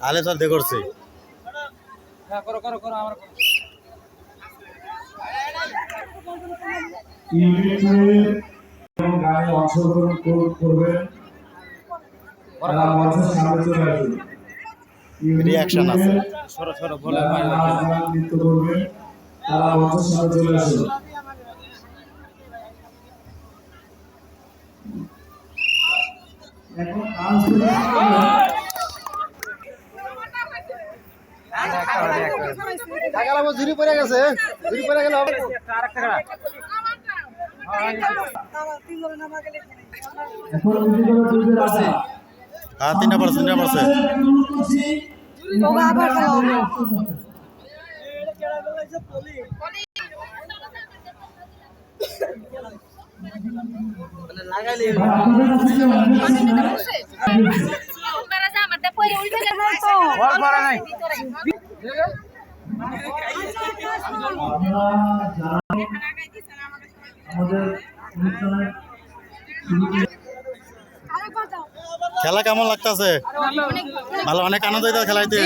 আলে চল দে করছে গানে অংশগ্রহণ করবেন তারা মঞ্চের সামনে চলে আসবেন রিঅ্যাকশন আছে নৃত্য করবেন তারা মঞ্চের সামনে চলে আসবেন এখন ঝুরি পড়ে গেছে ঝুরি পড়ে গেল হ্যাঁ তিনটা পড়ছে খেলা কেমন লাগতেছে ভালো অনেক আনন্দ হইতে খেলাইতে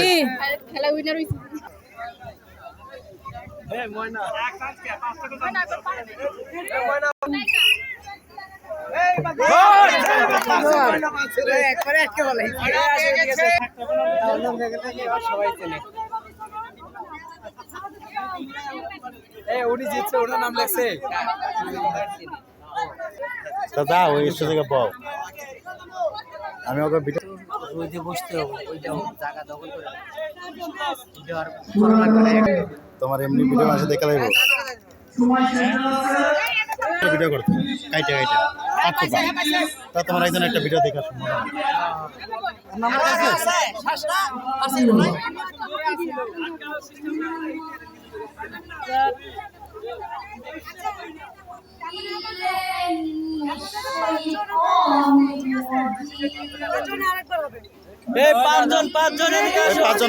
উনি জিতছে ওনার নাম লেখছে দাদা ওই থেকে পাও আমি ওকে বসতে হবে জায়গা দখল করে তোমার এমনি ভিডিও আছে দেখে লাইব ভিডিও করতে কাইটা তা তোমার একজন একটা ভিডিও দেখা সম্ভব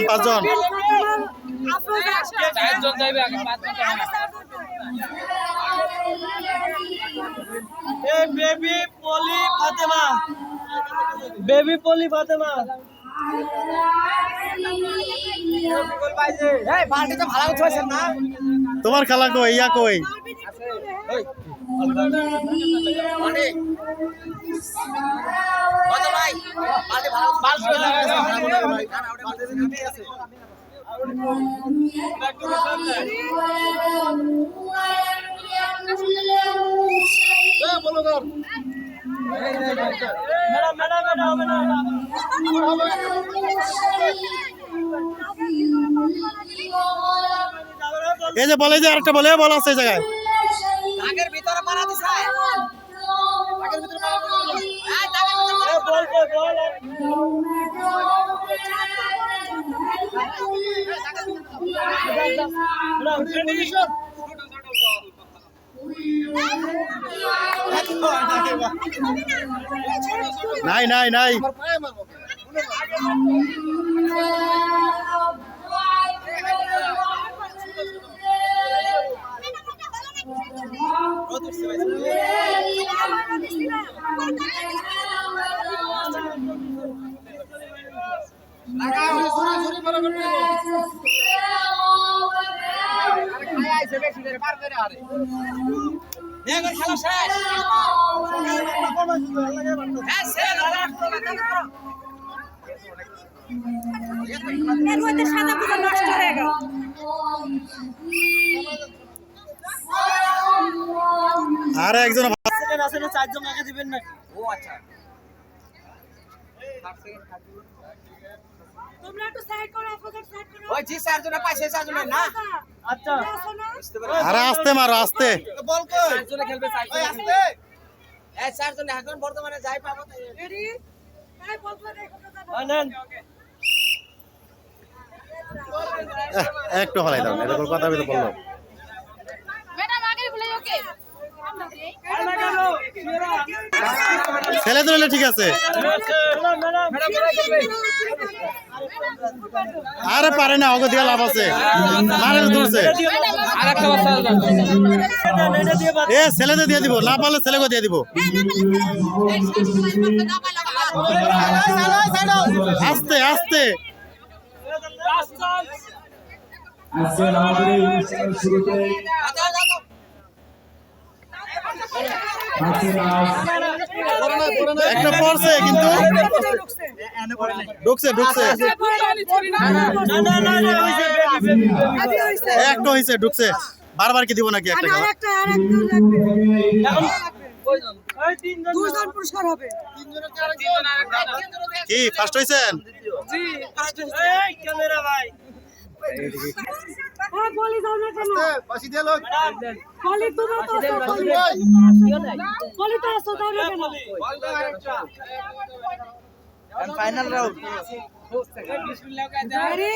পাঁচজন বেবি পলি ফাতেমা তোমার খেলা কই ইয়া কই এই যে বলে যে আরেকটা বলে বল আছে এই জায়গায় আগের ভিতরে মারা দিছে আগের ভিতরে মারা বল নাই আর একজন চারজন আগে দিবেন না ও আচ্ছা তোমরা একটু সাইড করো অপোজিট সাইড করো ওই জি চারজন পাইছে চারজন না আচ্ছা আরে আস্তে মারো আস্তে বল কই চারজন খেলবে চারজন ওই আস্তে এই চারজন এখন বর্তমানে যাই পাবো রেডি এই বল করে দেখো নেন একটু হলাই দাও এটা কথা বলতে বললো ম্যাডাম আগে বলে ওকে ছেলে ধরলে ঠিক আছে। আরে পারে না, ওকে দিয়ে লাভ আছে। মারে ধরছে এ ছেলেদের দিয়ে দিব, না পারলে ছেলেকে দিয়ে দিব। আস্তে আস্তে আজকে আমাদের এই অনুষ্ঠানের শুরুতে একটা পড়ছে কিন্তু ঢুকছে ঢুকছে একটা হয়েছে ঢুকছে। বারবার কি দিব নাকি একটা খেলা? পুরস্কার হবে কি ফার্স্ট হয়েছেন? বলি যাও না কেন বলি তোমার তো বলি তো আসো যাও না কেন ফাইনাল রাউন্ড রেডি